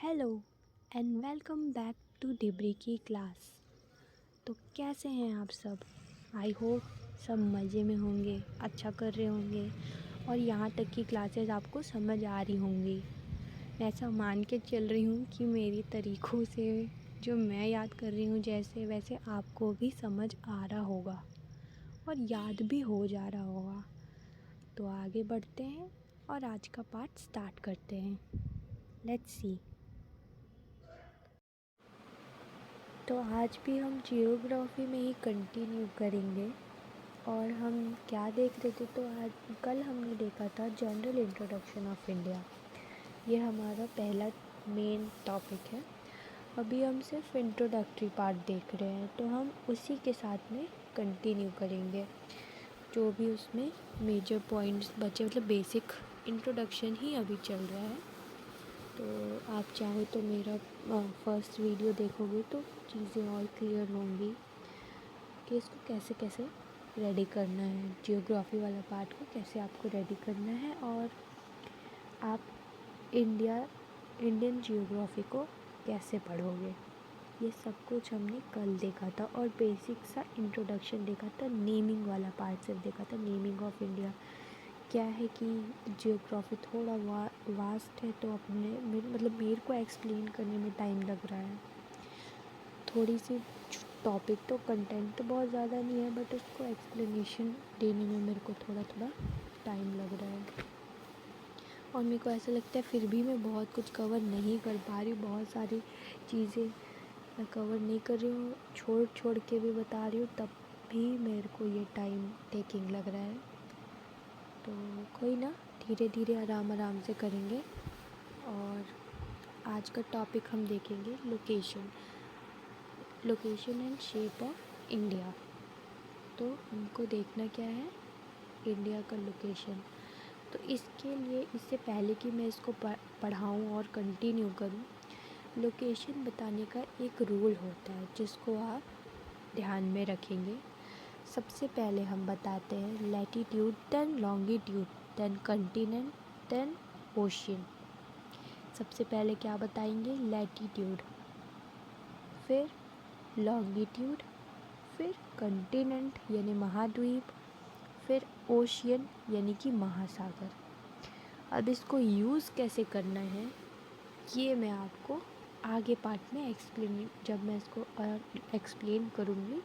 Hello and welcome back to Dibri की class. तो कैसे हैं आप सब? आई होप सब मज़े में होंगे, अच्छा कर रहे होंगे और यहाँ तक की क्लासेस आपको समझ आ रही होंगी। मैं ऐसा मान के चल रही हूँ कि मेरी तरीक़ों से जो मैं याद कर रही हूँ जैसे वैसे आपको भी समझ आ रहा होगा और याद भी हो जा रहा होगा। तो आगे बढ़ते हैं और आज का पार्ट स्टार्ट करते हैं। Let's see. तो आज भी हम जियोग्राफी में ही कंटिन्यू करेंगे और हम क्या देख रहे थे, तो आज कल हमने देखा था जनरल इंट्रोडक्शन ऑफ इंडिया। ये हमारा पहला मेन टॉपिक है। अभी हम सिर्फ इंट्रोडक्टरी पार्ट देख रहे हैं, तो हम उसी के साथ में कंटिन्यू करेंगे। जो भी उसमें मेजर पॉइंट्स बचे, मतलब बेसिक इंट्रोडक्शन ही अभी चल रहा है। तो आप चाहो तो मेरा फर्स्ट वीडियो देखोगे तो चीज़ें और क्लियर होंगी कि इसको कैसे कैसे रेडी करना है, जियोग्राफी वाला पार्ट को कैसे आपको रेडी करना है और आप इंडियन जियोग्राफी को कैसे पढ़ोगे। ये सब कुछ हमने कल देखा था और बेसिक सा इंट्रोडक्शन देखा था, नेमिंग वाला पार्ट सिर्फ देखा था, नेमिंग ऑफ इंडिया। क्या है कि जियोग्राफी थोड़ा वास्ट है, तो मेरे को एक्सप्लेन करने में टाइम लग रहा है। थोड़ी सी टॉपिक तो कंटेंट तो बहुत ज़्यादा नहीं है, बट उसको एक्सप्लेनेशन देने में मेरे को थोड़ा थोड़ा टाइम लग रहा है और मेरे को ऐसा लगता है फिर भी मैं बहुत कुछ कवर नहीं कर पा रही हूँ। बहुत सारी चीज़ें मैं कवर नहीं कर रही हूँ, छोड़ छोड़ के भी बता रही हूँ, तब भी मेरे को ये टाइम टेकिंग लग रहा है। तो कोई ना, धीरे धीरे आराम आराम से करेंगे। और आज का टॉपिक हम देखेंगे location and shape of India. तो हमको देखना क्या है, इंडिया का लोकेशन। तो इसके लिए, इससे पहले कि मैं इसको पढ़ाऊँ और कंटिन्यू करूँ, लोकेशन बताने का एक रूल होता है जिसको आप ध्यान में रखेंगे। सबसे पहले हम बताते हैं latitude, then longitude, then continent, then ocean. सबसे पहले क्या बताएंगे, लैटीट्यूड, फिर लॉन्गिट्यूड, फिर कंटिनेंट यानी महाद्वीप, फिर ओशियन यानी कि महासागर। अब इसको यूज़ कैसे करना है ये मैं आपको आगे पार्ट में जब मैं इसको एक्सप्लेन करूँगी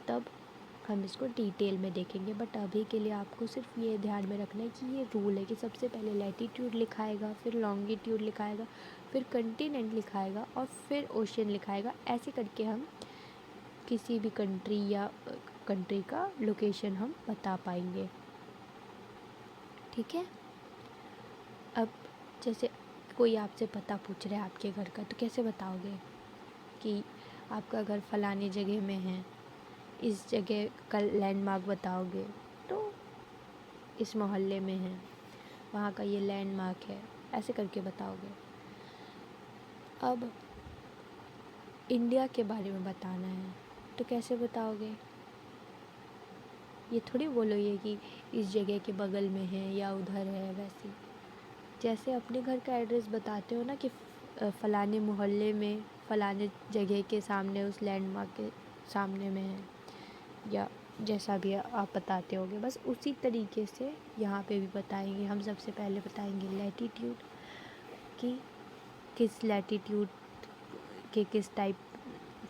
तब हम इसको डिटेल में देखेंगे। बट अभी के लिए आपको सिर्फ ये ध्यान में रखना है कि ये रूल है कि सबसे पहले लैटीट्यूड लिखाएगा, फिर लॉन्गिट्यूड लिखाएगा, फिर कंटिनेंट लिखाएगा और फिर ओशियन लिखाएगा। ऐसे करके हम किसी भी कंट्री का लोकेशन हम बता पाएंगे। ठीक है। अब जैसे कोई आपसे पता पूछ रहा है आपके घर का, तो कैसे बताओगे कि आपका घर फलाने जगह में है, इस जगह का लैंडमार्क बताओगे तो इस मोहल्ले में है, वहाँ का ये लैंडमार्क है, ऐसे करके बताओगे। अब इंडिया के बारे में बताना है तो कैसे बताओगे? ये थोड़ी बोलोगे कि इस जगह के बगल में है या उधर है। वैसे जैसे अपने घर का एड्रेस बताते हो ना कि फ़लाने मोहल्ले में फ़लाने जगह के सामने, उस लैंडमार्क के सामने में है, या जैसा भी आप बताते होगे, बस उसी तरीके से यहाँ पे भी बताएंगे। हम सबसे पहले बताएंगे लैटीट्यूड कि किस लैटीट्यूड के किस टाइप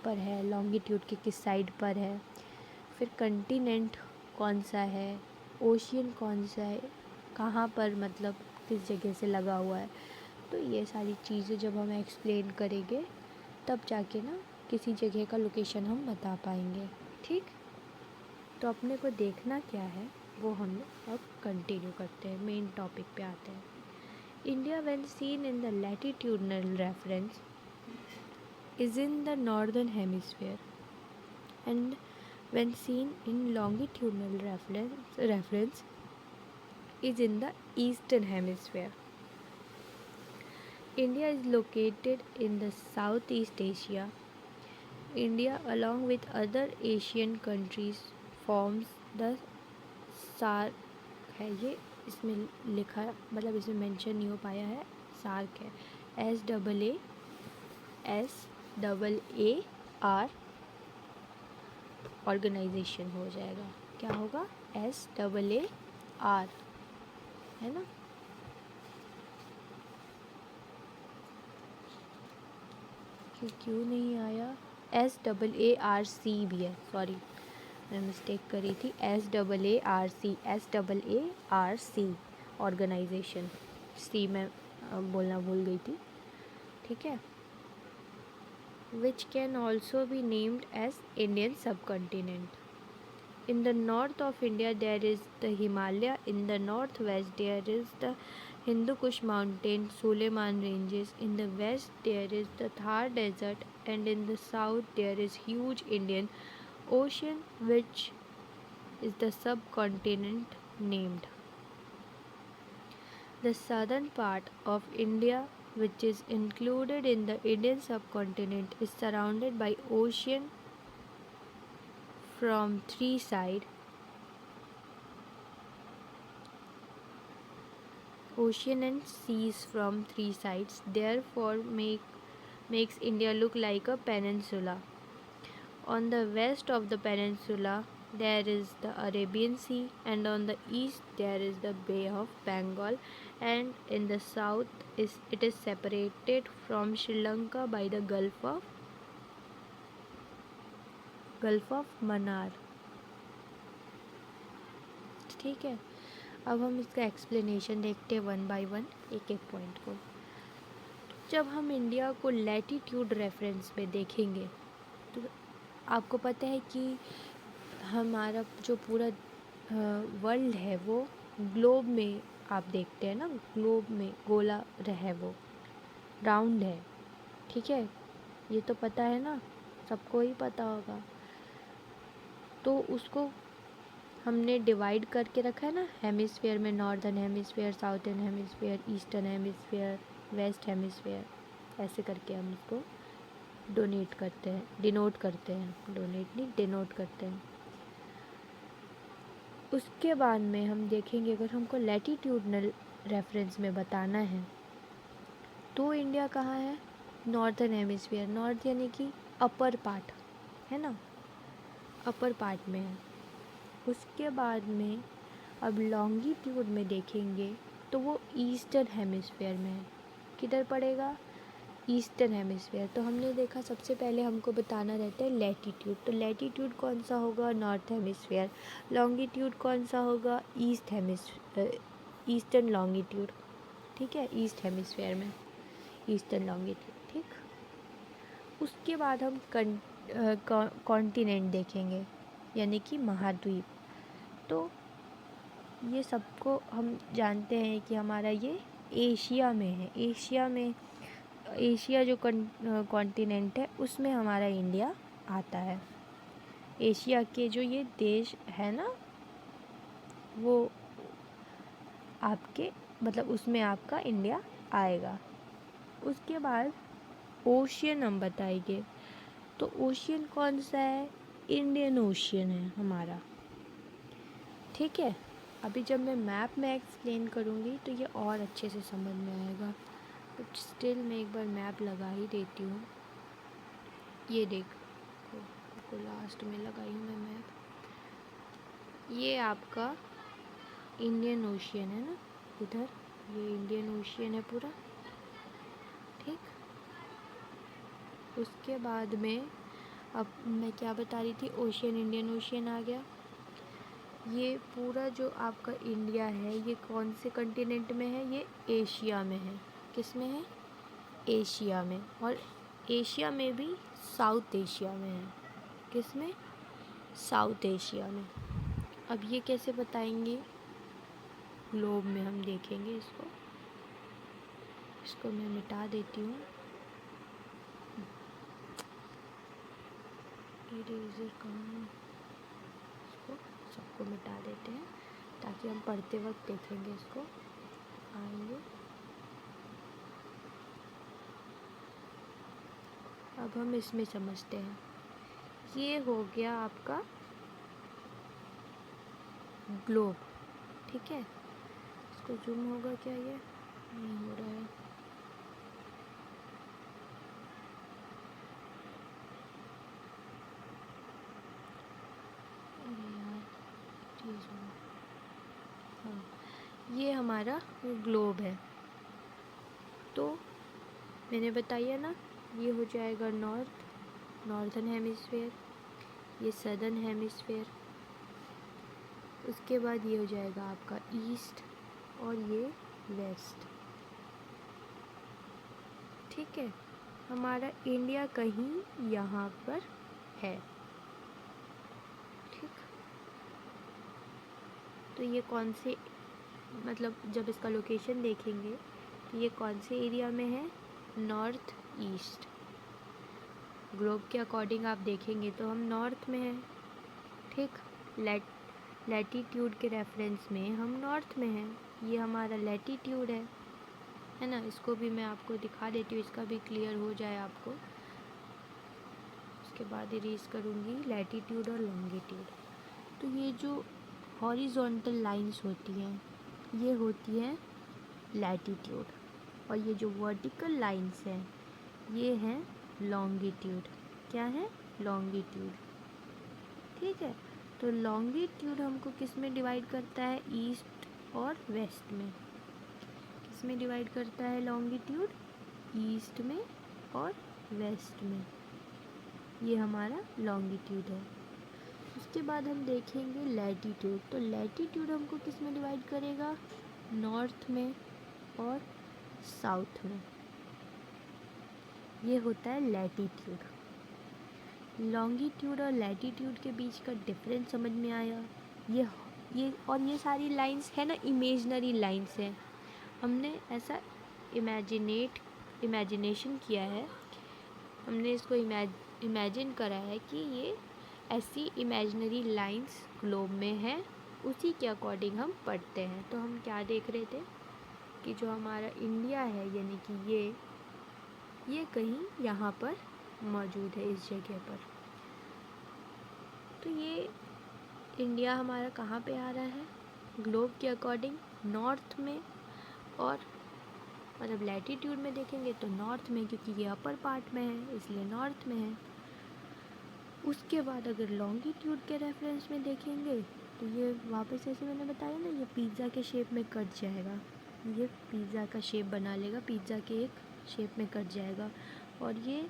पर है, लॉन्गिट्यूड के किस साइड पर है, फिर कंटिनेंट कौन सा है, ओशियन कौन सा है, कहाँ पर, मतलब किस जगह से लगा हुआ है। तो ये सारी चीज़ें जब हम एक्सप्लेन करेंगे तब जाके ना किसी जगह का लोकेशन हम बता पाएंगे। ठीक। तो अपने को देखना क्या है वो हम अब कंटिन्यू करते हैं, मेन टॉपिक पे आते हैं। India when seen in the latitudinal reference is in the northern hemisphere and when seen in longitudinal reference is in the eastern hemisphere. India is located in the Southeast Asia. India along with other Asian countries forms the SAARC है। ये इसमें लिखा, मतलब इसमें mention नहीं हो पाया है, सार्क है, SAARC। SAAR ऑर्गेनाइजेशन हो जाएगा। क्या होगा? SAAR, है ना। क्यों नहीं आया? SAARC भी है, सॉरी मैं मिस्टेक करी थी। SAARC ऑर्गेनाइजेशन, सी मैं बोलना भूल गई थी, ठीक है। Which can also be named as Indian subcontinent. In the north of India there is the Himalaya, in the northwest there is the Hindu Kush mountain, Suleiman ranges, in the west there is the Thar desert, and in the south there is huge Indian Ocean, which is the subcontinent named. The southern part of India, which is included in the Indian subcontinent, is surrounded by ocean from three sides. Ocean and seas from three sides, therefore makes India look like a peninsula. On the west of the peninsula there is the Arabian Sea, and on the east there is the Bay of Bengal, and in the south it is separated from Sri Lanka by the Gulf of Mannar। ठीक है, अब हम इसका explanation देखते हैं one by one, एक एक point को। जब हम इंडिया को लैटिट्यूड रेफरेंस में देखेंगे तो आपको पता है कि हमारा जो पूरा वर्ल्ड है वो ग्लोब में, आप देखते हैं ना, ग्लोब में गोला है, वो राउंड है, ठीक है, ये तो पता है ना, सबको ही पता होगा। तो उसको हमने डिवाइड करके रखा है ना हेमिस्फीयर में, northern hemisphere, southern hemisphere, eastern hemisphere, west hemisphere, ऐसे करके हम इसको डिनोट करते हैं। उसके बाद में हम देखेंगे, अगर हमको लैटिट्यूडनल रेफरेंस में बताना है तो इंडिया कहाँ है? नॉर्थर्न हेमिस्फीयर, नॉर्थ यानी कि अपर पार्ट, है ना, अपर पार्ट में है। उसके बाद में अब लॉन्गिट्यूड में देखेंगे तो वो ईस्टर्न हेमिस्फीयर में है। किधर पड़ेगा? Eastern hemisphere. तो हमने देखा सबसे पहले हमको बताना रहता है लैटिट्यूड, तो लैटिट्यूड कौन सा होगा? North hemisphere. लॉन्गिट्यूड कौन सा होगा? ईस्टर्न लॉन्गिट्यूड, ठीक है, ईस्ट हेमिस्फीयर में ईस्टर्न लॉन्गिट्यूड, ठीक। उसके बाद हम कॉन्टिनेंट देखेंगे, यानी कि महाद्वीप। तो ये सबको हम जानते हैं कि हमारा ये एशिया में है। एशिया जो कॉन्टिनेंट है उसमें हमारा इंडिया आता है। एशिया के जो ये देश है ना, वो आपके मतलब उसमें आपका इंडिया आएगा। उसके बाद ओशियन हम बताएंगे, तो ओशियन कौन सा है? इंडियन ओशियन है हमारा, ठीक है। अभी जब मैं मैप में एक्सप्लेन करूँगी तो ये और अच्छे से समझ में आएगा, बट स्टिल मैं एक बार मैप लगा ही देती हूँ। ये देखो लास्ट में लगाई हूँ मैं मैप। ये आपका इंडियन ओशियन है ना, इधर ये इंडियन ओशियन है पूरा, ठीक। उसके बाद में अब मैं क्या बता रही थी, ओशियन, इंडियन ओशियन आ गया। ये पूरा जो आपका इंडिया है ये कौन से कंटिनेंट में है? ये एशिया में है। किस में है? एशिया में। और एशिया में भी साउथ एशिया में है। किस में? साउथ एशिया में। अब ये कैसे बताएंगे? ग्लोब में हम देखेंगे इसको मैं मिटा देती हूँ, इरेजर कहाँ? इसको सबको मिटा देते हैं ताकि हम पढ़ते वक्त देखेंगे इसको, आएंगे। अब हम इसमें समझते हैं। ये हो गया आपका ग्लोब, ठीक है। इसको जूम होगा क्या? ये नहीं हो रहा है। ये हमारा ग्लोब है। तो मैंने बताया ना, ये हो जाएगा नॉर्थन हेमिस्फेयर, ये सदर्न हेमिस्फेयर, उसके बाद ये हो जाएगा आपका ईस्ट और ये वेस्ट। ठीक है, हमारा इंडिया कहीं यहाँ पर है। ठीक, तो ये कौन से, मतलब जब इसका लोकेशन देखेंगे तो ये कौन से एरिया में है, नॉर्थ ईस्ट। ग्लोब के अकॉर्डिंग आप देखेंगे तो हम नॉर्थ में हैं। ठीक, लैटीट्यूड के रेफरेंस में हम नॉर्थ में हैं, ये हमारा लैटीट्यूड है ना। इसको भी मैं आपको दिखा देती हूँ, इसका भी क्लियर हो जाए आपको। उसके बाद इरेज करूँगी लैटीट्यूड और लॉन्गिट्यूड। तो ये जो हॉरिजॉन्टल लाइंस होती हैं ये होती हैं लैटीट्यूड, और ये जो वर्टिकल लाइंस हैं ये हैं लॉन्गिट्यूड। क्या है, लॉन्गिट्यूड। ठीक है, तो लॉन्गिट्यूड हमको किस में डिवाइड करता है, ईस्ट और वेस्ट में। किस में डिवाइड करता है लॉन्गिट्यूड, ईस्ट में और वेस्ट में। ये हमारा लॉन्गिट्यूड है। उसके बाद हम देखेंगे लैटीट्यूड। तो लैटीट्यूड हमको किस में डिवाइड करेगा, नॉर्थ में और साउथ में। ये होता है लैटीट्यूड। लॉन्गिट्यूड और लैटीट्यूड के बीच का डिफरेंस समझ में आया। ये सारी लाइंस है ना, इमेजनरी लाइंस हैं। हमने ऐसा इमेजिनेशन किया है, हमने इसको इमेजिन करा है कि ये ऐसी इमेजनरी लाइंस ग्लोब में है, उसी के अकॉर्डिंग हम पढ़ते हैं। तो हम क्या देख रहे थे कि जो हमारा इंडिया है, यानी कि ये कहीं यहाँ पर मौजूद है, इस जगह पर। तो ये इंडिया हमारा कहाँ पे आ रहा है, ग्लोब के अकॉर्डिंग नॉर्थ में, और मतलब लैटीट्यूड में देखेंगे तो नॉर्थ में, क्योंकि ये अपर पार्ट में है इसलिए नॉर्थ में है। उसके बाद अगर लॉन्गिट्यूड के रेफरेंस में देखेंगे तो ये वापस, जैसे मैंने बताया ना, ये पिज़्ज़ा के शेप में कट जाएगा। ये पिज़्ज़ा का शेप बना लेगा, पिज़्ज़ा के एक शेप में कट जाएगा। और ये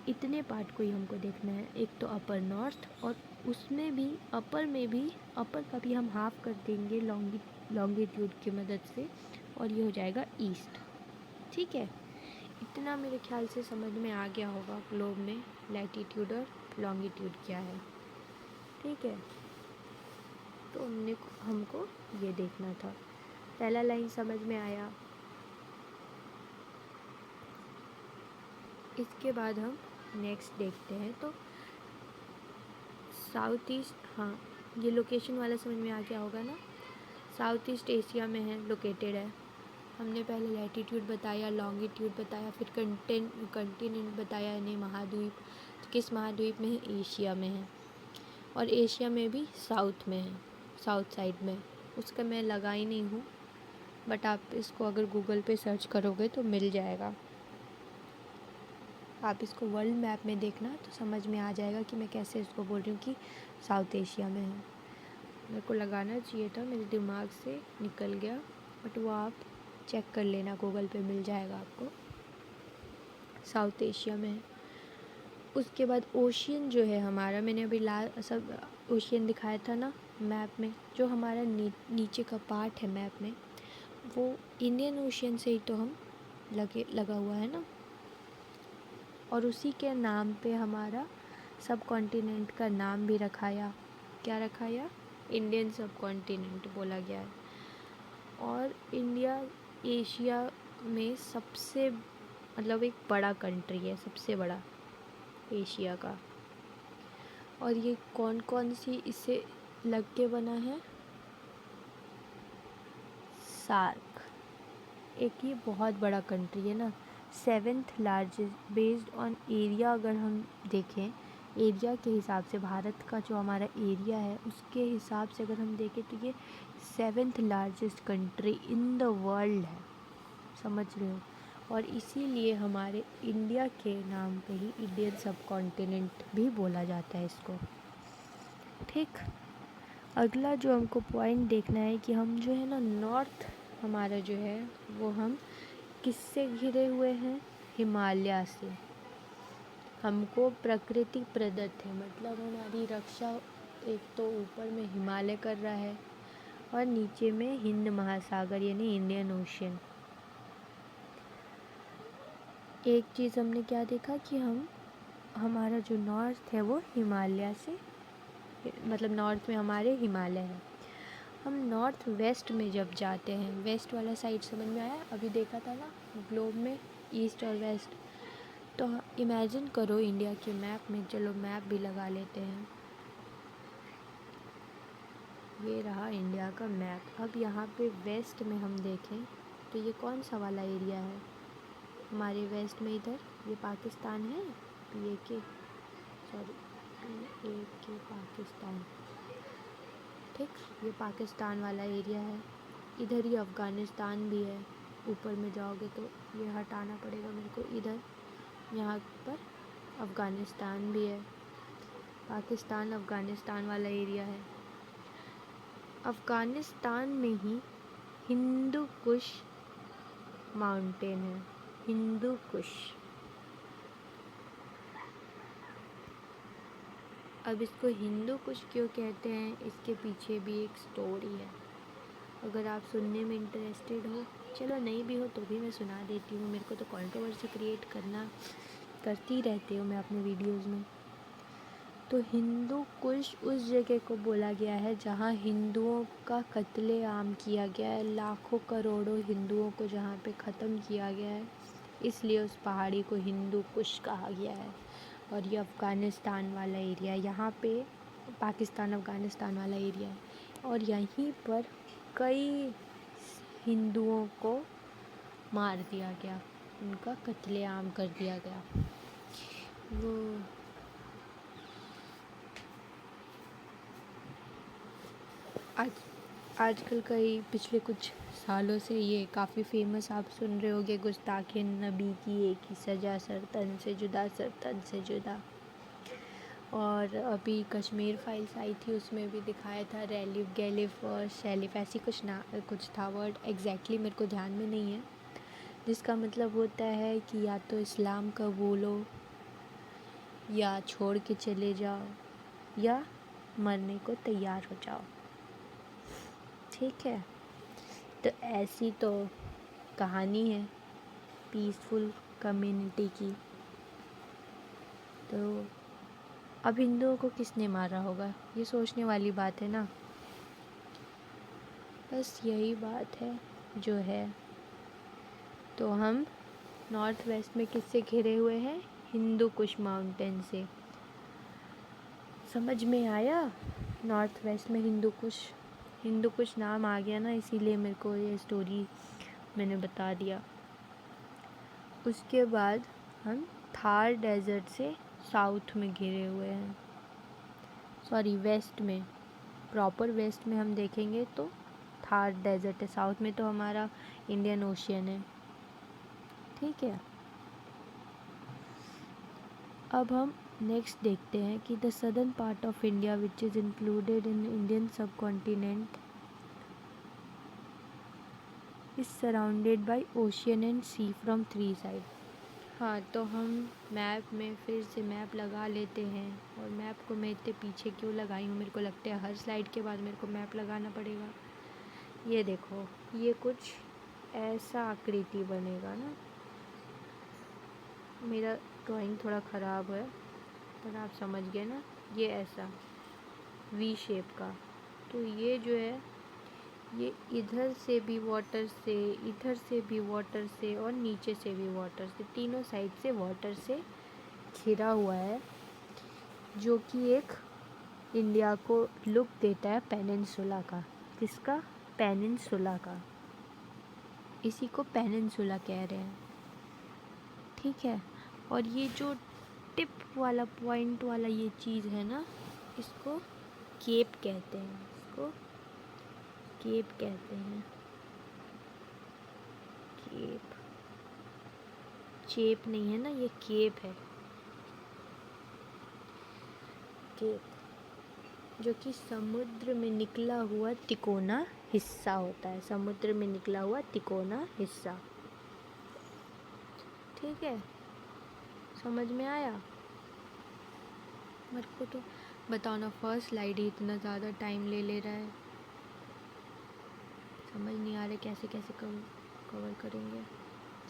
इतने पार्ट को ही हमको देखना है, एक तो अपर नॉर्थ, और उसमें भी अपर में भी, अपर का भी हम हाफ कर देंगे लॉन्गिट्यूड की मदद से, और ये हो जाएगा ईस्ट। ठीक है, इतना मेरे ख्याल से समझ में आ गया होगा ग्लोब में लैटीट्यूड और लॉन्गिट्यूड क्या है। ठीक है, तो हमको ये देखना था। पहला लाइन समझ में आया। इसके बाद हम नेक्स्ट देखते हैं। तो साउथ ईस्ट, हाँ ये लोकेशन वाला समझ में आ गया होगा ना, साउथ ईस्ट एशिया में है, लोकेटेड है। हमने पहले लैटीट्यूड बताया, लॉन्गिट्यूड बताया, फिर कंटिनेंट बताया, यानी महाद्वीप। तो किस महाद्वीप में है, एशिया में है, और एशिया में भी साउथ में है, साउथ साइड में। उसका मैं लगा ही नहीं हूँ, बट आप इसको अगर गूगल पे सर्च करोगे तो मिल जाएगा। आप इसको वर्ल्ड मैप में देखना तो समझ में आ जाएगा कि मैं कैसे इसको बोल रही हूँ कि साउथ एशिया में है। मेरे को लगाना चाहिए था, मेरे दिमाग से निकल गया, बट वो आप चेक कर लेना, गूगल पे मिल जाएगा आपको। साउथ एशिया में है। उसके बाद ओशियन जो है हमारा, मैंने अभी सब ओशियन दिखाया था ना मैप में, जो हमारा नीचे का पार्ट है मैप में, वो इंडियन ओशियन से ही तो हम लगा हुआ है ना, और उसी के नाम पे हमारा सब कॉन्टिनेंट का नाम भी रखाया। क्या रखाया, इंडियन सब कॉन्टिनेंट बोला गया है। और इंडिया एशिया में सबसे, मतलब एक बड़ा कंट्री है, सबसे बड़ा एशिया का। और ये कौन कौन सी इससे लग के बना है, सार्क, एक ये बहुत बड़ा कंट्री है ना, 7th largest based on area. अगर हम देखें एरिया के हिसाब से, भारत का जो हमारा एरिया है उसके हिसाब से अगर हम देखें तो ये 7th largest country in the world है, समझ रहे हो। और इसीलिए हमारे इंडिया के नाम पे ही इंडियन सब कॉन्टिनेंट भी बोला जाता है इसको। ठीक, अगला जो हमको पॉइंट देखना है कि हम जो है ना नॉर्थ हमारा जो है वो हम किससे घिरे हुए हैं, हिमालय से। हमको प्रकृति प्रदत्त है, मतलब हमारी रक्षा एक तो ऊपर में हिमालय कर रहा है और नीचे में हिंद महासागर यानी इंडियन ओशियन। एक चीज़ हमने क्या देखा कि हमारा जो नॉर्थ है वो हिमालय से, मतलब नॉर्थ में हमारे हिमालय है। हम नॉर्थ वेस्ट में जब जाते हैं, वेस्ट वाला साइड समझ में आया, अभी देखा था ना ग्लोब में ईस्ट और वेस्ट। तो इमेजिन करो इंडिया के मैप में, चलो मैप भी लगा लेते हैं, ये रहा इंडिया का मैप। अब यहाँ पे वेस्ट में हम देखें तो ये कौन सा वाला एरिया है हमारे वेस्ट में, इधर ये पाकिस्तान है, PAK, सॉरी PAK पाकिस्तान, ठीक, ये पाकिस्तान वाला एरिया है। इधर ही अफ़गानिस्तान भी है, ऊपर में जाओगे तो ये हटाना पड़ेगा मेरे को, इधर यहाँ पर अफ़गानिस्तान भी है। पाकिस्तान अफ़गानिस्तान वाला एरिया है। अफ़गानिस्तान में ही हिंदू कुश माउंटेन है, हिंदू कुश। अब इसको हिंदू कुश क्यों कहते हैं, इसके पीछे भी एक स्टोरी है। अगर आप सुनने में इंटरेस्टेड हो, चलो नहीं भी हो तो भी मैं सुना देती हूँ, मेरे को तो कंट्रोवर्सी क्रिएट करती रहती हूँ मैं अपने वीडियोज़ में। तो हिंदू कुश उस जगह को बोला गया है जहाँ हिंदुओं का कत्लेआम किया गया है, लाखों करोड़ों हिंदुओं को जहाँ पे ख़त्म किया गया है, इसलिए उस पहाड़ी को हिंदू कुश कहा गया है। और ये अफ़गानिस्तान वाला एरिया है, यहाँ पे पाकिस्तान अफ़गानिस्तान वाला एरिया है। और यहीं पर कई हिंदुओं को मार दिया गया, उनका कत्लेआम कर दिया गया। वो आजकल कई पिछले कुछ सालों से ये काफ़ी फेमस, आप सुन रहे होगे, गुस्ताखे नबी की एक ही सज़ा, सर तन से जुदा, सर तन से जुदा। और अभी कश्मीर फाइल्स आई थी, उसमें भी दिखाया था रेलिफ गैलिफ और शेलिफ, ऐसी कुछ था वर्ड, एग्जैक्टली मेरे को ध्यान में नहीं है, जिसका मतलब होता है कि या तो इस्लाम कबूलो, या छोड़ के चले जाओ, या मरने को तैयार हो जाओ। ठीक है, तो ऐसी तो कहानी है पीसफुल कम्युनिटी की। तो अब हिंदुओं को किसने मारा होगा, ये सोचने वाली बात है ना। बस यही बात है जो है। तो हम नॉर्थ वेस्ट में किससे घिरे हुए हैं, हिंदू कुश माउंटेन से। समझ में आया, नॉर्थ वेस्ट में हिंदू कुश नाम आ गया ना, इसीलिए मेरे को ये स्टोरी मैंने बता दिया। उसके बाद हम थार डेजर्ट से साउथ में घिरे हुए हैं, सॉरी वेस्ट में, प्रॉपर वेस्ट में हम देखेंगे तो थार डेजर्ट है, साउथ में तो हमारा इंडियन ओशियन है। ठीक है, अब हम नेक्स्ट देखते हैं कि the southern part of India which is included in Indian subcontinent is surrounded by ocean and sea from 3 side. हाँ, तो हम मैप में फिर से मैप लगा लेते हैं। और मैप को मैं इतने पीछे क्यों लगाई हूँ, मेरे को लगता है हर स्लाइड के बाद मेरे को मैप लगाना पड़ेगा। ये देखो, ये कुछ ऐसा आकृति बनेगा ना, मेरा ड्राइंग थोड़ा ख़राब है पर आप समझ गए ना, ये ऐसा वी शेप का। तो ये जो है, ये इधर से भी वाटर से, इधर से भी वाटर से, और नीचे से भी वाटर से, तीनों साइड से वाटर से घिरा हुआ है, जो कि एक इंडिया को लुक देता है पेनिनसुला का। किसका, पेनिनसुला का, इसी को पेनिनसुला कह रहे हैं। ठीक है, और ये जो टिप वाला पॉइंट वाला ये चीज़ है ना, इसको केप कहते हैं, इसको केप कहते हैं, केप, चेप नहीं है ना, ये केप है, केप। जो कि समुद्र में निकला हुआ तिकोना हिस्सा होता है, समुद्र में निकला हुआ तिकोना हिस्सा। ठीक है, समझ में आया? मेरे को तो बताओ ना, फर्स्ट स्लाइड ही इतना ज़्यादा टाइम ले रहा है, समझ नहीं आ रहा कैसे कैसे कवर करेंगे।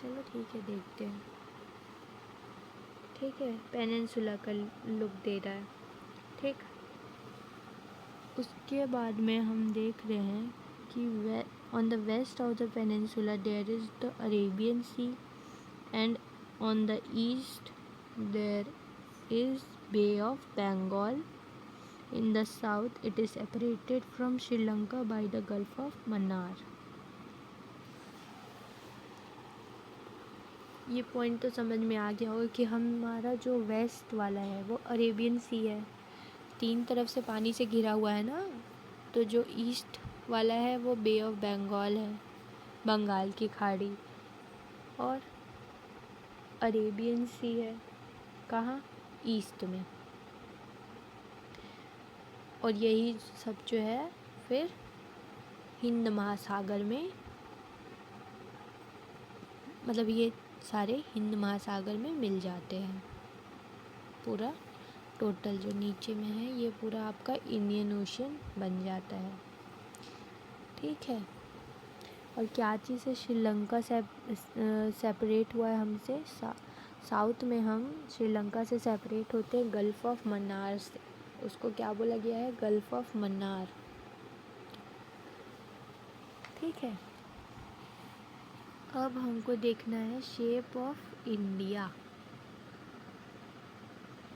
चलो ठीक है, देखते हैं। ठीक है, पेनिनसुला का लुक दे रहा है। ठीक, उसके बाद में हम देख रहे हैं कि on the west of the peninsula there is the Arabian Sea and on the east there is Bay of Bengal. In the south, it is separated from Sri Lanka by the Gulf of Mannar. ये point तो समझ में आ गया होगा कि हमारा जो waste वाला है वो अरेबियन सी है, 3 तरफ से पानी से घिरा हुआ है ना। तो जो ईस्ट वाला है वो बे ऑफ बंगाल है, बंगाल की खाड़ी, और अरेबियन सी है कहाँ, ईस्ट में। और यही सब जो है फिर हिंद महासागर में, मतलब ये सारे हिंद महासागर में मिल जाते हैं। पूरा टोटल जो नीचे में है ये पूरा आपका इंडियन ओशन बन जाता है। ठीक है, और क्या चीज़ से श्रीलंका से सेपरेट हुआ है हमसे, साउथ में हम श्रीलंका से सेपरेट होते हैं गल्फ़ ऑफ मन्नार से। उसको क्या बोला गया है, गल्फ़ ऑफ मन्नार। ठीक है, अब हमको देखना है शेप ऑफ इंडिया।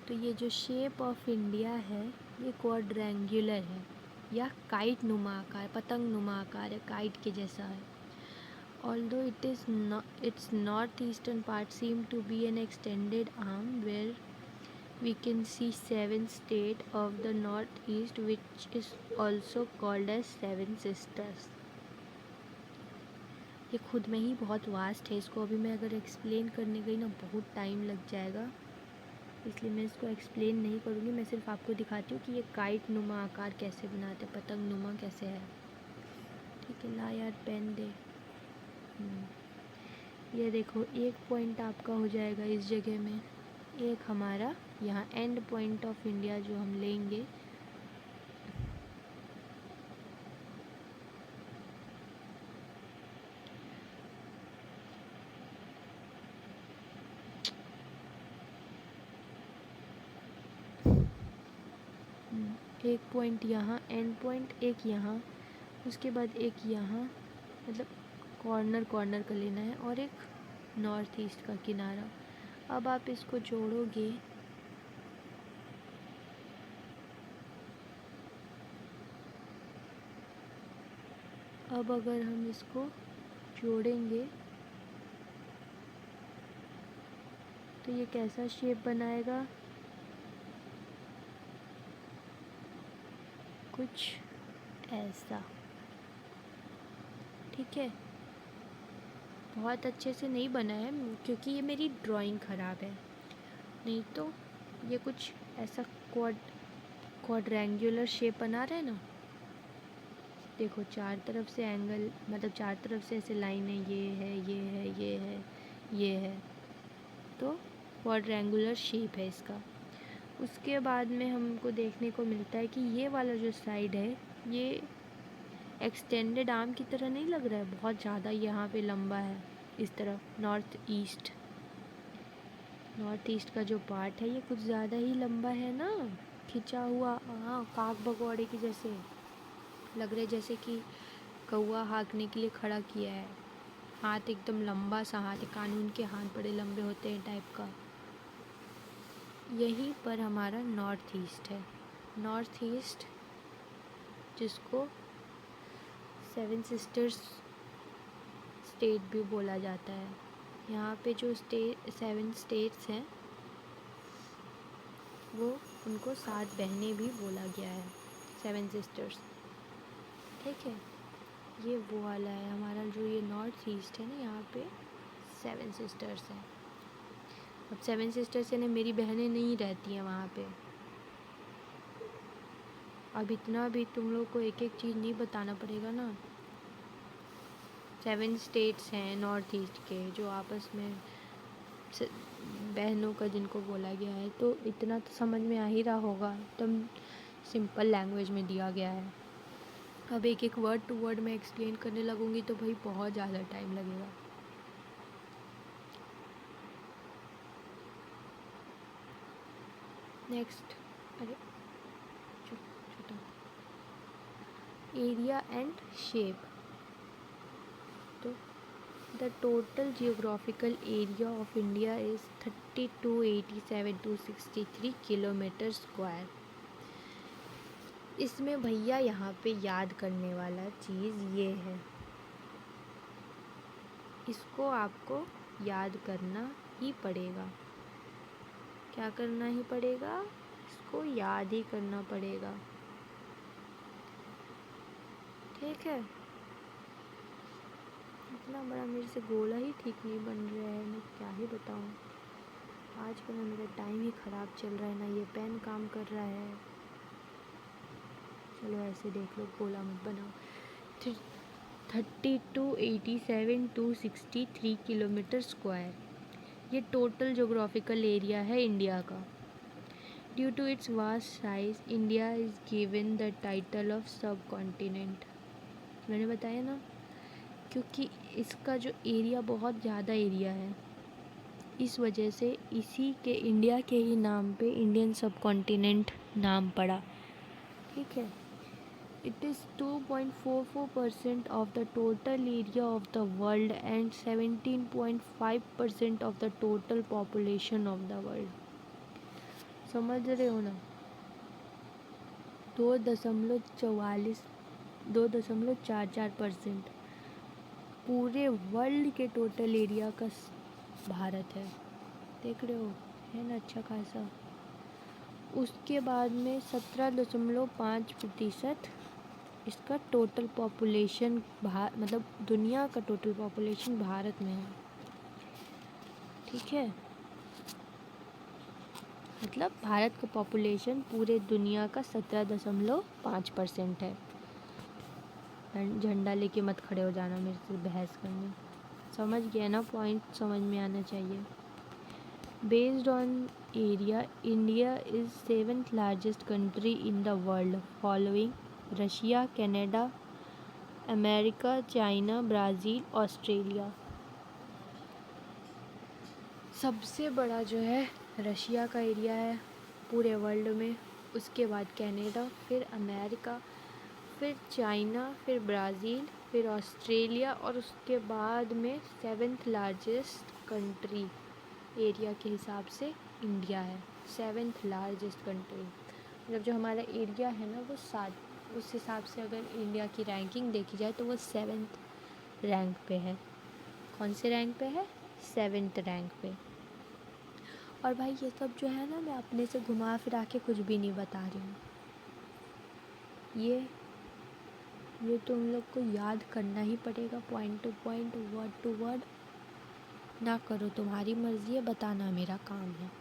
तो ये जो शेप ऑफ इंडिया है ये क्वाड्रेंगुलर है या काइट नुमा आकार, पतंग नुमा आकार है, काइट के जैसा है। Although its northeastern part seem to be an extended arm where we can see 7 states of the northeast which is also called as 7 sisters. ये खुद में ही बहुत वास्ट है, इसको अभी मैं अगर एक्सप्लेन करने गई ना बहुत टाइम लग जाएगा, इसलिए मैं इसको एक्सप्लेन नहीं करूँगी। मैं सिर्फ आपको दिखाती हूँ कि ये काइट नुमा आकार कैसे बनाते, पतंग नुमा कैसे है। ठीक है, ला यार पेन दे। ये देखो, एक पॉइंट आपका हो जाएगा इस जगह में, एक हमारा यहाँ एंड पॉइंट ऑफ इंडिया जो हम लेंगे एक पॉइंट यहाँ एंड पॉइंट, एक यहाँ, उसके बाद एक यहाँ, मतलब कॉर्नर कॉर्नर का लेना है, और एक नॉर्थ ईस्ट का किनारा। अब आप इसको जोड़ोगे अब अगर हम इसको जोड़ेंगे तो ये कैसा शेप बनाएगा, कुछ ऐसा। ठीक है, बहुत अच्छे से नहीं बना है क्योंकि ये मेरी ड्राइंग ख़राब है, नहीं तो ये कुछ ऐसा क्वाड्रेंगुलर शेप बना रहे हैं ना। देखो, 4 तरफ से एंगल, मतलब 4 तरफ से ऐसे लाइन है, ये है, ये है, ये है, ये है, तो क्वाड्रेंगुलर शेप है इसका। उसके बाद में हमको देखने को मिलता है कि ये वाला जो साइड है ये एक्सटेंडेड आर्म की तरह नहीं लग रहा है, बहुत ज़्यादा यहाँ पे लंबा है इस तरफ। नॉर्थ ईस्ट का जो पार्ट है ये कुछ ज़्यादा ही लंबा है ना, खिंचा हुआ। हाँ, काक भगौड़े की जैसे लग रहा है, जैसे कि कौवा हाँकने के लिए खड़ा किया है, हाथ एकदम लंबा सा हाथ है, कानून के हाथ बड़े लंबे होते हैं टाइप का। यहीं पर हमारा नॉर्थ ईस्ट है, नॉर्थ ईस्ट जिसको 7 सिस्टर्स स्टेट भी बोला जाता है। यहाँ पे जो 7 स्टेट्स हैं वो उनको 7 बहनें भी बोला गया है, 7 सिस्टर्स। ठीक है, ये वो वाला है हमारा जो ये नॉर्थ ईस्ट है ना, यहाँ पे 7 सिस्टर्स हैं। अब 7 सिस्टर्स यानी मेरी बहनें नहीं रहती हैं वहाँ पे, अब इतना भी तुम लोग को एक एक चीज़ नहीं बताना पड़ेगा ना। 7 स्टेट्स हैं नॉर्थ ईस्ट के जो आपस में बहनों का जिनको बोला गया है, तो इतना तो समझ में आ ही रहा होगा, एकदम सिंपल लैंग्वेज में दिया गया है। अब एक एक वर्ड टू वर्ड में एक्सप्लेन करने लगूंगी तो भाई बहुत ज़्यादा टाइम लगेगा। नेक्स्ट, अरे छोटा एरिया एंड शेप। तो the total geographical area of India is 3287,263 kilometre square. इसमें भैया यहाँ पे याद करने वाला चीज़ ये है, इसको आपको याद करना ही पड़ेगा। क्या करना ही पड़ेगा? इसको याद ही करना पड़ेगा, ठीक है। इतना बड़ा मेरे से गोला ही ठीक नहीं बन रहा है, मैं क्या ही बताऊँ। आज का ना मेरा टाइम ही ख़राब चल रहा है, ना ये पेन काम कर रहा है। चलो ऐसे देख लो, गोला मत बनाओ। 3287,263 किलोमीटर स्क्वायर ये टोटल जोग्राफिकल एरिया है इंडिया का। Due to its vast size India is given the title of sub continent. मैंने बताया ना, क्योंकि इसका जो एरिया बहुत ज़्यादा एरिया है, इस वजह से इसी के इंडिया के ही नाम पे इंडियन सब कॉन्टिनेंट नाम पड़ा, ठीक है। It is 2.44% of the total area of the world and 17.5% of the total population of the world. समझ रहे हो ना? 2.44% पूरे वर्ल्ड के टोटल एरिया का भारत है। देख रहे हो, है ना अच्छा खासा। उसके बाद में 17.5% इसका टोटल पॉपुलेशन मतलब दुनिया का टोटल पॉपुलेशन भारत में है, ठीक है। मतलब भारत का पॉपुलेशन पूरे दुनिया का 17.5% है। झंडा लेके मत खड़े हो जाना मेरे से बहस करने, समझ गया ना, पॉइंट समझ में आना चाहिए। Based on area India is 7th largest country in the world following Russia, Canada, America, China, Brazil, Australia. सबसे बड़ा जो है रशिया का एरिया है पूरे वर्ल्ड में, उसके बाद कनाडा, फिर अमेरिका, फिर चाइना, फिर ब्राज़ील, फिर ऑस्ट्रेलिया, और उसके बाद में 7th लार्जेस्ट कंट्री एरिया के हिसाब से इंडिया है। 7th लार्जेस्ट कंट्री मतलब जो हमारा एरिया है ना वो 7, उस हिसाब से अगर इंडिया की रैंकिंग देखी जाए तो वो 7th रैंक पे है। कौन से रैंक पे है? 7th रैंक पे। और भाई ये सब जो है ना, मैं अपने से घुमा फिरा के कुछ भी नहीं बता रही हूँ, ये तुम लोग को याद करना ही पड़ेगा, point to point, word to word. ना करो तुम्हारी मर्ज़ी है, बताना मेरा काम है,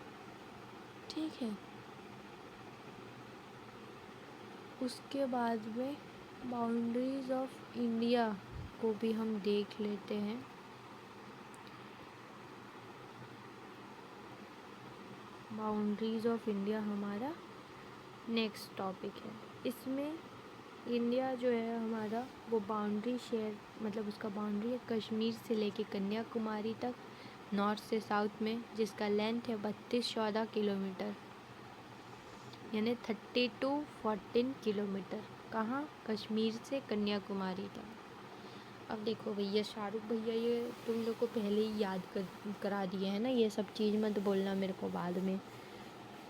ठीक है। उसके बाद में बाउंड्रीज़ ऑफ इंडिया को भी हम देख लेते हैं। बाउंड्रीज़ ऑफ इंडिया हमारा नेक्स्ट टॉपिक है। इसमें इंडिया जो है हमारा वो बाउंड्री शेयर मतलब उसका बाउंड्री है कश्मीर से लेके कन्याकुमारी तक, नॉर्थ से साउथ में, जिसका लेंथ है 32-14 किलोमीटर, यानी 32-14 किलोमीटर। कहाँ? कश्मीर से कन्याकुमारी तक। अब देखो भैया शाहरुख भैया ये तुम लोग को पहले ही याद करा दिए है ना, ये सब चीज़ मत बोलना मेरे को बाद में।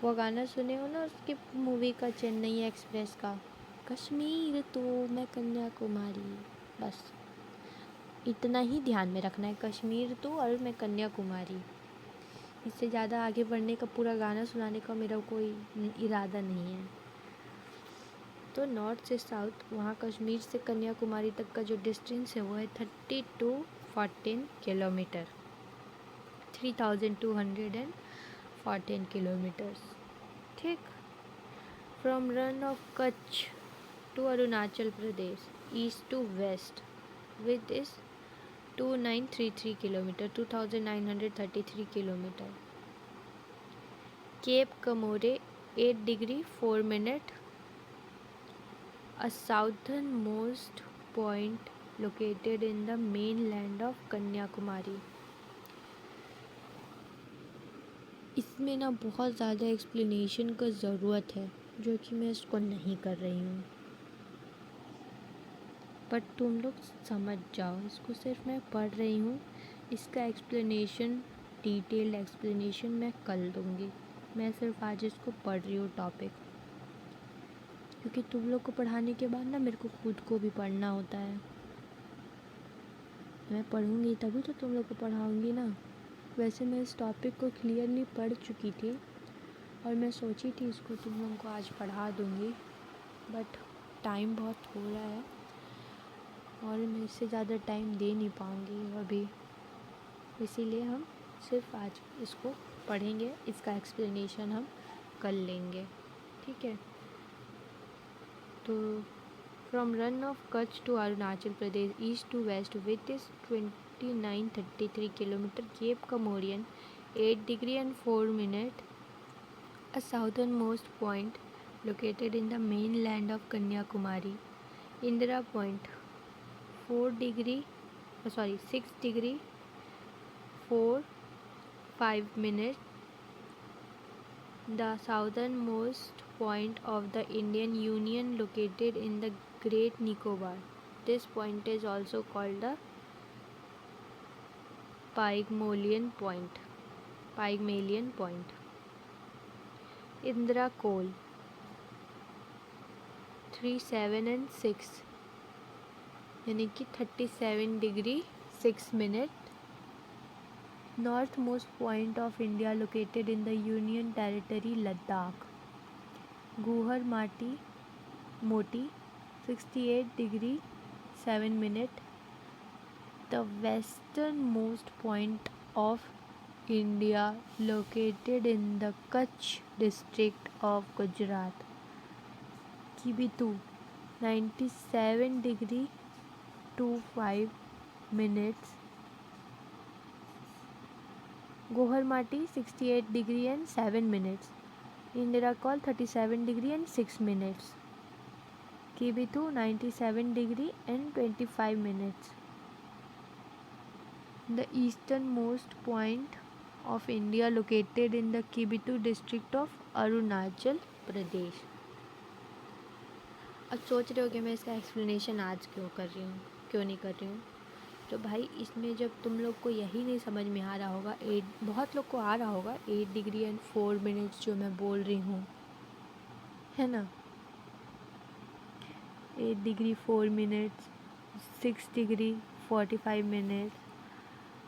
वो गाना सुने हो ना उसकी मूवी का, चेन्नई एक्सप्रेस का, कश्मीर तो मैं कन्याकुमारी, बस इतना ही ध्यान में रखना है, कश्मीर तो और मैं कन्याकुमारी। इससे ज़्यादा आगे बढ़ने का, पूरा गाना सुनाने का मेरा कोई इरादा नहीं है। तो नॉर्थ से साउथ वहाँ कश्मीर से कन्याकुमारी तक का जो डिस्टेंस है वो है 32-14 किलोमीटर, 3214 किलोमीटर्स, ठीक। From Rann of Kutch to Arunachal Pradesh east to west with is 2933 kilometre 2933 kilometre. Cape Comorin 8 degree 4 minute, a southernmost point located in the mainland of Kanyakumari. इसमें ना बहुत ज़्यादा एक्सप्लेनेशन का ज़रूरत है जो कि मैं इसको नहीं कर रही हूँ, बट तुम लोग समझ जाओ. इसको सिर्फ मैं पढ़ रही हूँ. इसका एक्सप्लेनेशन, डिटेल्ड एक्सप्लेनेशन मैं कल दूँगी. मैं सिर्फ आज इसको पढ़ रही हूँ टॉपिक, क्योंकि तुम लोग को पढ़ाने के बाद ना मेरे को खुद को भी पढ़ना होता है. मैं पढ़ूँगी तभी तो तुम लोग को पढ़ाऊँगी ना. वैसे मैं इस टॉपिक को क्लियरली पढ़ चुकी थी और मैं सोची थी इसको तुम लोगों को आज पढ़ा दूँगी, बट टाइम बहुत हो रहा है और मैं इससे ज़्यादा टाइम दे नहीं पाऊँगी अभी. इसीलिए हम सिर्फ आज इसको पढ़ेंगे. इसका एक्सप्लेनेशन हम कल लेंगे, ठीक है. तो from Rann of Kutch to Arunachal Pradesh east to west with is 2933 kilometer, Cape Comorin 8 degree and 4 minute, a southernmost point located in the mainland of Kanyakumari. Indira Point 6 degree 4-5 minutes, the southernmost point of the Indian Union located in the Great Nicobar. This point is also called the Pygmalion Point. Indira Col 3, 7 and 6 यानी कि 37 degree 6 minute, northmost point of India located in the Union Territory Ladakh. Guhar Moti 68 degree 7 minute, the westernmost point of India located in the Kutch district of Gujarat. Kibitu 97 degree 25 minutes, Goharmati 68 degree and 7 minutes, Indira Col 37 degree and 6 minutes, Kibitu 97 degree and 25 minutes. The easternmost point of India located in the Kibitu district of Arunachal Pradesh. अब सोच रहे हो कि मैं इसका explanation आज क्यों नहीं कर रही हूँ. तो भाई इसमें जब तुम लोग को यही नहीं समझ में आ रहा होगा, बहुत लोग को आ रहा होगा 8 degree and 4 minutes जो मैं बोल रही हूँ, है ना. 8 degree 4 minutes, 6 degree 45 minutes,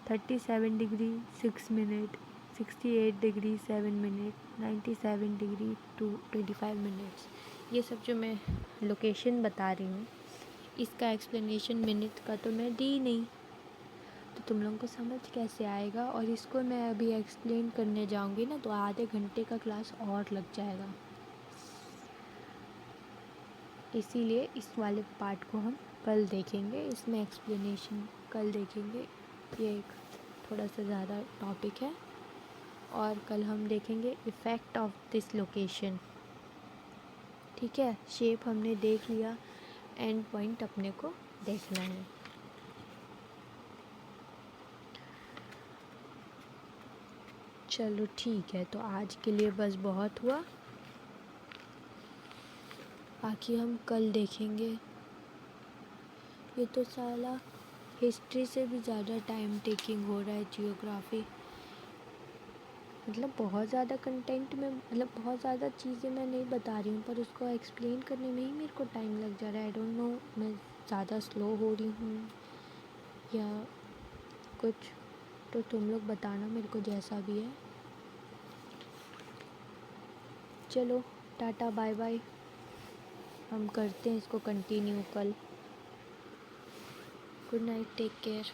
37 degree 6 minute, 68 degree 7 minute, 97 degree 25 minutes. ये सब जो मैं लोकेशन बता रही हूँ, इसका एक्सप्लेनेशन मिनट का तो मैं दी नहीं, तो तुम लोगों को समझ कैसे आएगा. और इसको मैं अभी एक्सप्लेन करने जाऊँगी ना तो आधे घंटे का क्लास और लग जाएगा. इसीलिए इस वाले पार्ट को हम कल देखेंगे. इसमें एक्सप्लेनेशन कल देखेंगे. ये एक थोड़ा सा ज़्यादा टॉपिक है और कल हम देखेंगे इफ़ेक्ट ऑफ दिस लोकेशन, ठीक है. शेप हमने देख लिया, एंड पॉइंट अपने को देखना है. चलो ठीक है, तो आज के लिए बस बहुत हुआ. बाकी हम कल देखेंगे. ये तो साला हिस्ट्री से भी ज़्यादा टाइम टेकिंग हो रहा है जियोग्राफी. मतलब बहुत ज़्यादा कंटेंट में, मतलब बहुत ज़्यादा चीज़ें मैं नहीं बता रही हूँ, पर उसको एक्सप्लेन करने में ही मेरे को टाइम लग जा रहा है. आई डोंट नो, मैं ज़्यादा स्लो हो रही हूँ या कुछ. तो तुम लोग बताना मेरे को जैसा भी है. चलो टाटा बाय बाय. हम करते हैं इसको कंटिन्यू कल. Good night, take care.